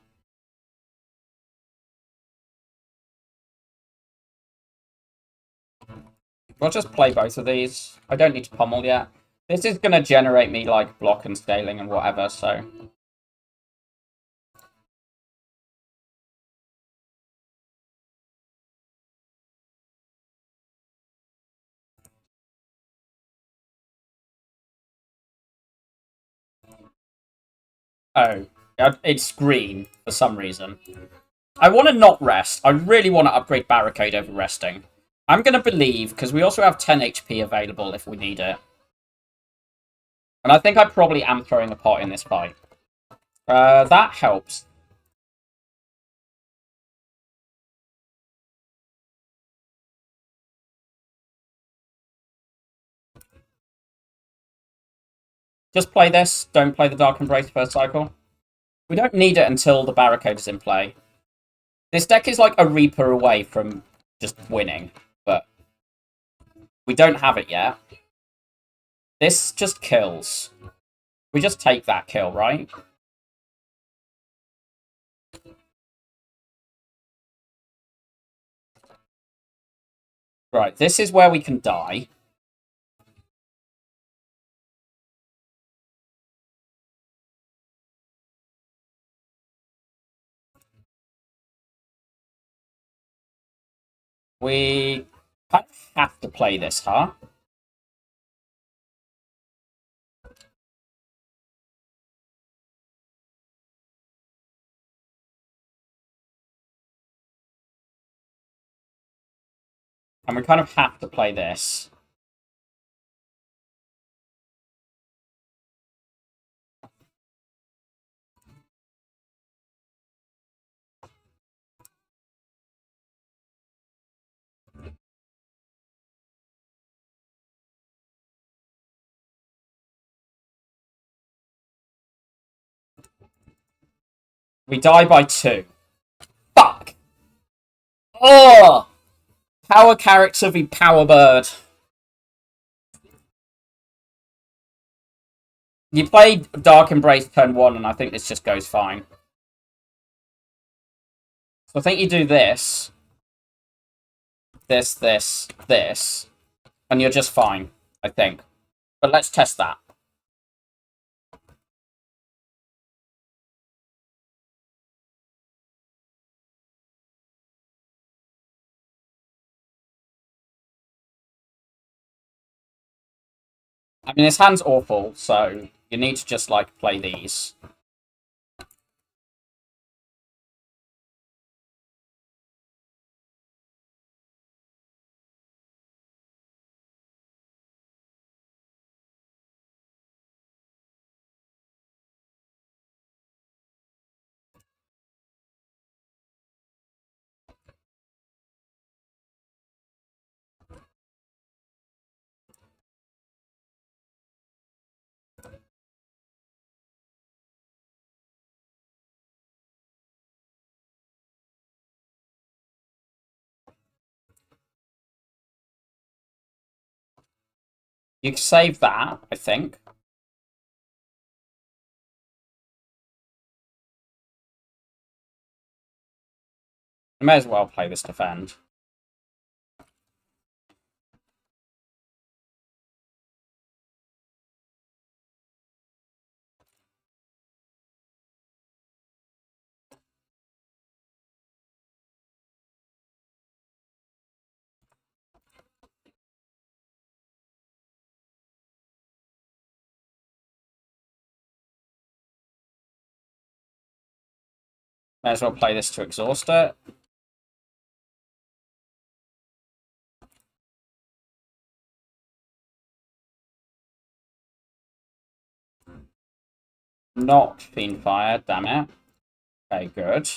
We'll just play both of these. I don't need to pummel yet. This is going to generate me like block and scaling and whatever, so... Oh, it's green for some reason. I want to not rest. I really want to upgrade Barricade over resting. I'm going to believe, because we also have 10 HP available if we need it. And I think I probably am throwing a pot in this fight. That helps. Just play this. Don't play the Dark Embrace first cycle. We don't need it until the Barricade is in play. This deck is like a Reaper away from just winning, but we don't have it yet. This just kills. We just take that kill, right? Right, this is where we can die. We kind of have to play this, huh? And we kind of have to play this. We die by 2. Fuck! Oh! Power character v Power Bird. You played Dark Embrace turn 1, and I think this just goes fine. So I think you do this. This. And you're just fine, I think. But let's test that. I mean, his hand's awful, so you need to just, like, play these. You can save that, I think. You may as well play this defend. May as well play this to exhaust it. Not Fiend Fire, damn it. Okay, good.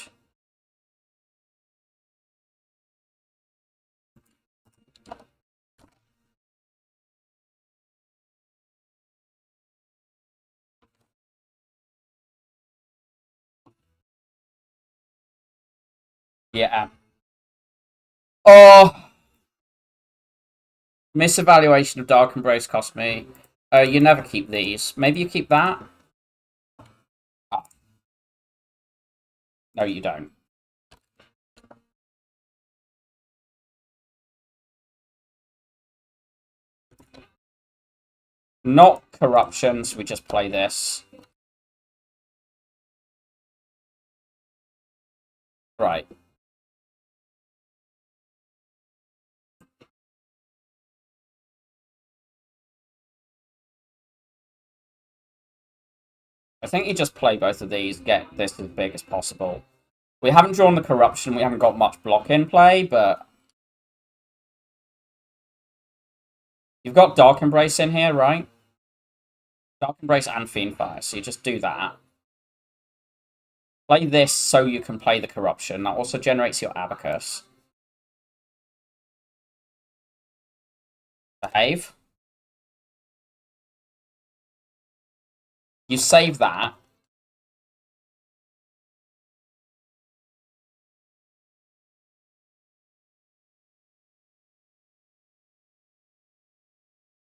Yeah. Oh! Misevaluation of Dark Embrace cost me. You never keep these. Maybe you keep that? Oh. No, you don't. Not corruption, so we just play this. Right. I think you just play both of these, get this as big as possible. We haven't drawn the corruption, we haven't got much block in play, but you've got Dark Embrace in here, right? Dark Embrace and Fiend Fire, so you just do that. Play this so you can play the corruption. That also generates your Abacus. Behave. You save that.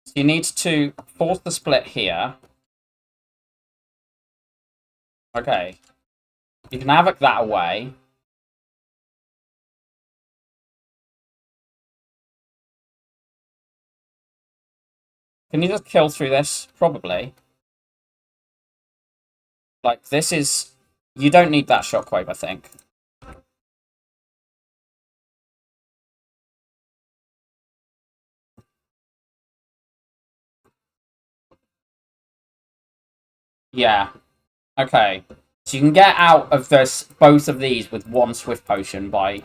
So you need to force the split here. Okay. You can Havoc that away. Can you just kill through this? Probably. Like, this is... You don't need that Shockwave, I think. Yeah. Okay. So you can get out of this both of these with one Swift Potion by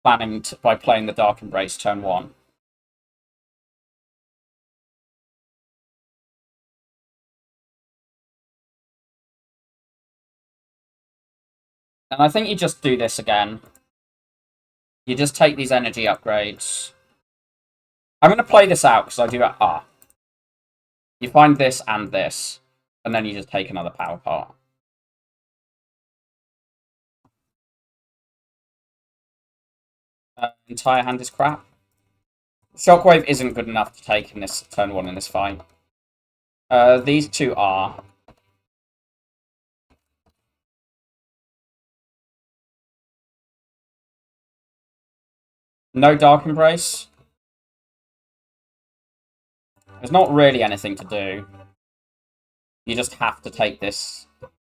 by playing the Dark Embrace turn 1. And I think you just do this again. You just take these energy upgrades. I'm going to play this out because I do that. Ah. You find this and this. And then you just take another power part. Entire hand is crap. Shockwave isn't good enough to take in this turn 1 in this fight. These two are. No Dark Embrace. There's not really anything to do. You just have to take this.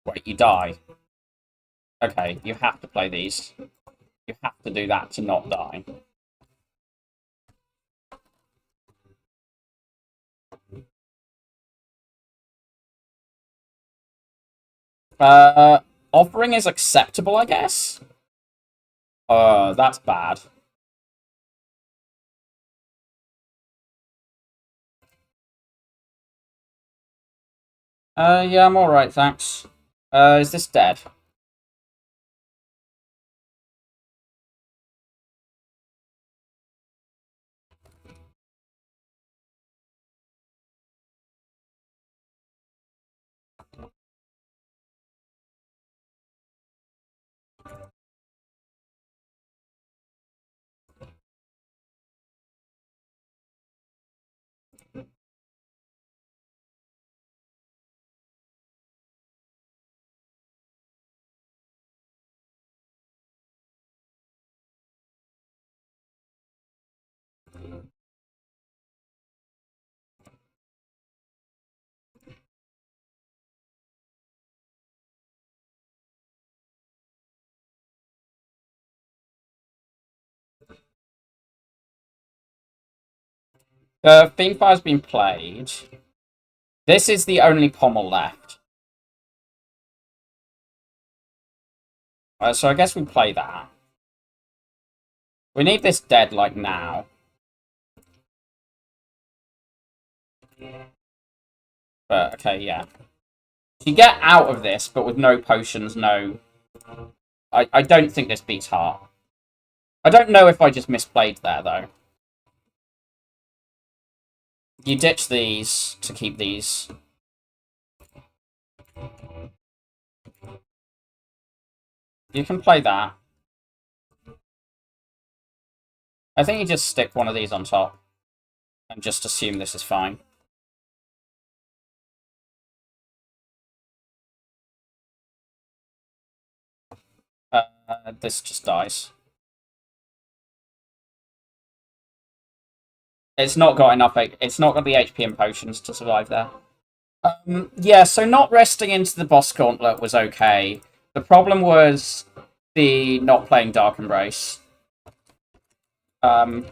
Wait, you die. Okay, you have to play these. You have to do that to not die. Offering is acceptable, I guess. That's bad. Yeah, I'm alright, thanks. Is this dead? The Fiendfire's been played. This is the only pommel left. So I guess we play that. We need this dead, like, now. But, okay, yeah. So you get out of this, but with no potions, no... I don't think this beats heart. I don't know if I just misplayed there, though. You ditch these to keep these. You can play that. I think you just stick one of these on top. And just assume this is fine. This just dies. It's not got enough. It's not got the HP and potions to survive there. Yeah, so not resting into the boss gauntlet was okay. The problem was the not playing Dark Embrace. Um,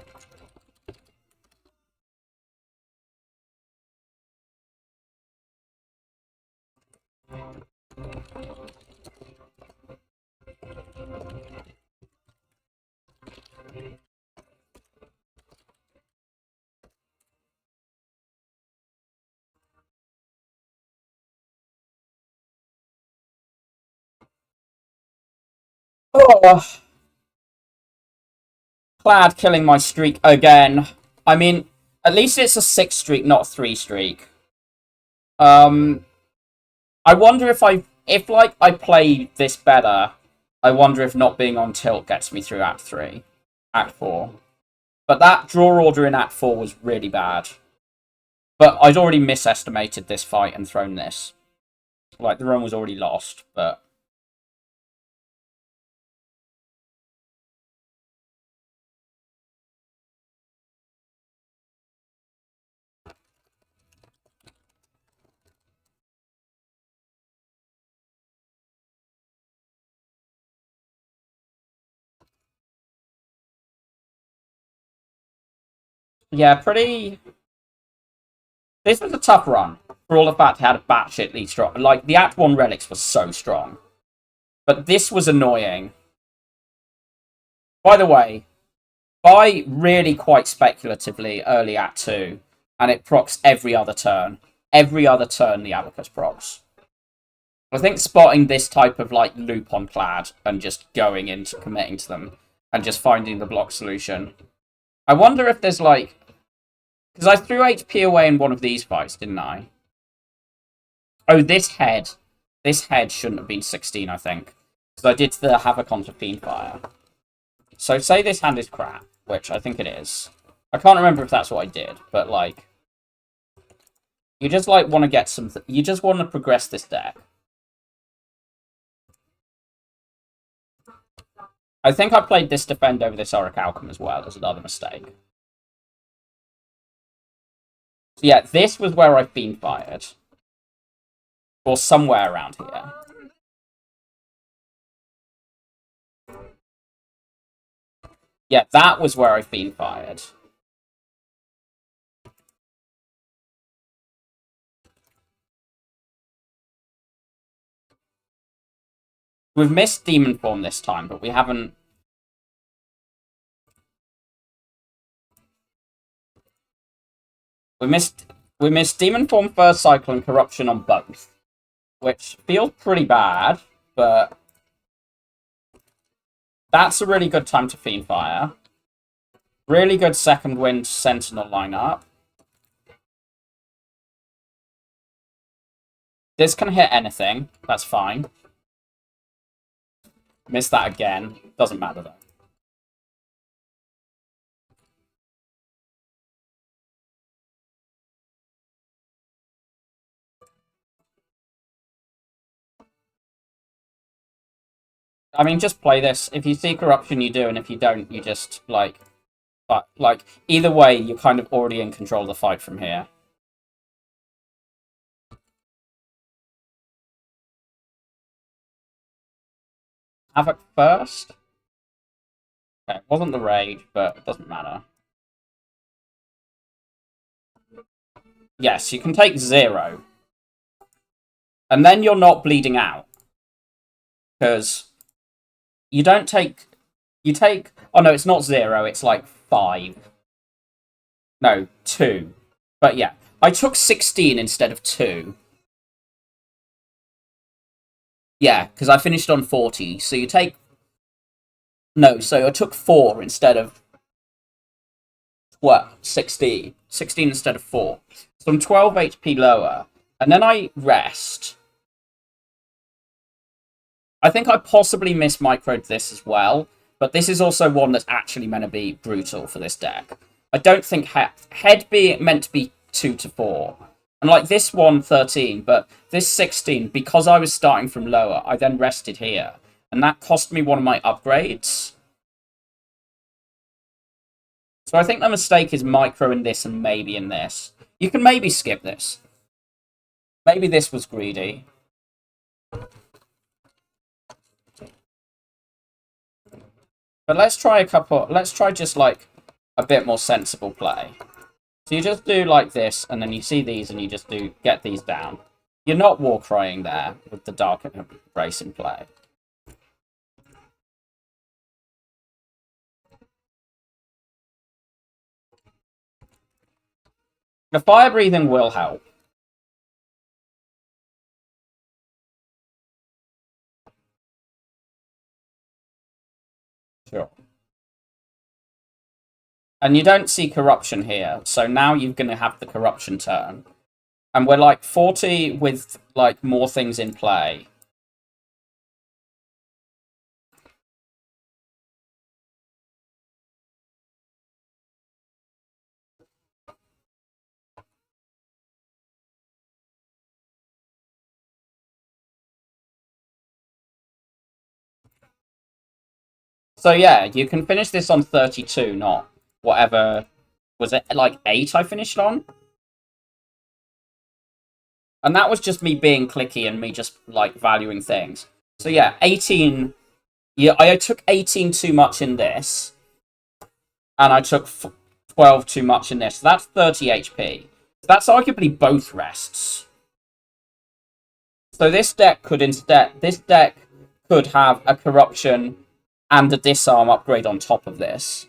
oh, Clad killing my streak again. I mean, at least it's a 6 streak, not a 3 streak. I wonder if like I play this better, I wonder if not being on tilt gets me through Act 3, Act 4. But that draw order in Act 4 was really bad. But I'd already misestimated this fight and thrown this. Like, the run was already lost, but... Yeah, pretty... This was a tough run, for all the fact it had a batshitly strong... Like, the Act 1 relics was so strong. But this was annoying. By the way, buy really quite speculatively early Act 2, and it procs every other turn. Every other turn the Abacus procs. I think spotting this type of like loop on Clad and just going into committing to them and just finding the block solution. I wonder if there's like... Because I threw HP away in one of these fights, didn't I? Oh, this head. This head shouldn't have been 16, I think. Because I did the Havoc onto Fiendfire. So say this hand is crap, which I think it is. I can't remember if that's what I did, but like... You just like want to get some... You just want to progress this deck. I think I played this defend over this Auric Alchem as well as another mistake. So yeah, this was where I've been fired. Or somewhere around here. Yeah, that was where I've been fired. We've missed Demon Form this time, but we haven't... We missed Demon Form first cycle and Corruption on both. Which feels pretty bad, but... That's a really good time to Fiendfire. Really good second wind Sentinel lineup. This can hit anything. That's fine. Missed that again. Doesn't matter, though. I mean, just play this. If you see Corruption, you do, and if you don't, you just, like... But, like, either way, you're kind of already in control of the fight from here. Havoc first? Okay, it wasn't the Rage, but it doesn't matter. yes, you can take 0. And then you're not bleeding out. Because you don't take... You take... Oh, no, it's not 0. It's like 5. No, 2. But yeah, I took 16 instead of 2. Yeah, because I finished on 40. So you take... No, so I took 4 instead of... Well, 16. 16 instead of 4. So I'm 12 HP lower. And then I rest. I think I possibly mismicroed this as well. But this is also one that's actually meant to be brutal for this deck. I don't think head be meant to be 2 to 4. And like this one, 13, but this 16, because I was starting from lower, I then rested here. And that cost me one of my upgrades. So I think the mistake is micro in this and maybe in this. You can maybe skip this. Maybe this was greedy. But let's try just like a bit more sensible play. So you just do like this, and then you see these, and you just get these down. You're not war crying there with the Dark Embrace in play. The fire breathing will help. Sure. And you don't see corruption here, so now you're going to have the corruption turn. And we're like 40 with like more things in play. So yeah, you can finish this on 32, not whatever. Was it like 8 I finished on? And that was just me being clicky and me just like valuing things. So yeah, 18. Yeah, I took 18 too much in this. And I took 12 too much in this. So that's 30 HP. That's arguably both rests. So this deck could have a corruption and a disarm upgrade on top of this.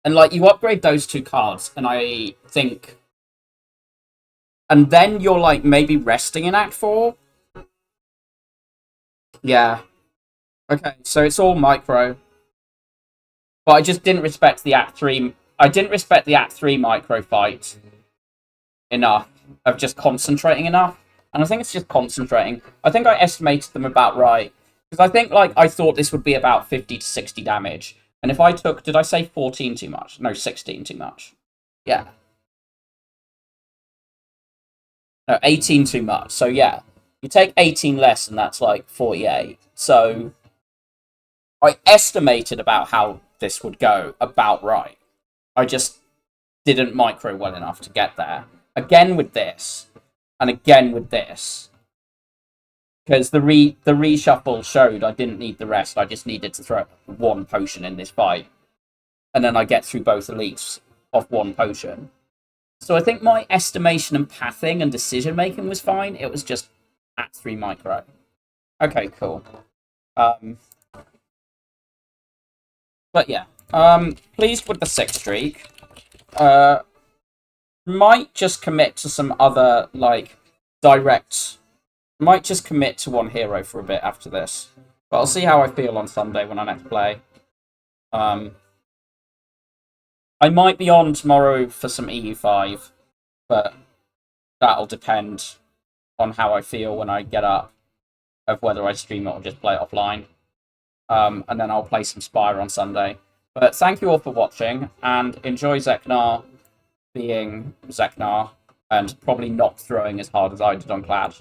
And like you upgrade those 2 cards, and I think, and then you're like maybe resting in Act 4. Yeah. Okay, so it's all micro. But I just didn't respect the Act 3. I didn't respect the Act 3 micro fight enough, of just concentrating enough. And I think it's just concentrating. I think I estimated them about right. Because I think, like, I thought this would be about 50 to 60 damage. And if I took... Did I say 14 too much? No, 16 too much. Yeah. No, 18 too much. So, yeah. You take 18 less, and that's, like, 48. So, I estimated about how this would go about right. I just didn't micro well enough to get there. Again with this. And again with this. Because the reshuffle showed I didn't need the rest. I just needed to throw 1 potion in this fight. And then I get through both elites of 1 potion. So I think my estimation and pathing and decision making was fine. It was just at 3 micro. Okay, cool. But yeah. Pleased with the 6 streak. Might just commit to some other, like, direct... Might just commit to 1 hero for a bit after this. But I'll see how I feel on Sunday when I next play. I might be on tomorrow for some EU5, but that'll depend on how I feel when I get up, of whether I stream it or just play it offline. And then I'll play some Spire on Sunday. But thank you all for watching, and enjoy Zeknar being Zeknar, and probably not throwing as hard as I did on Clad.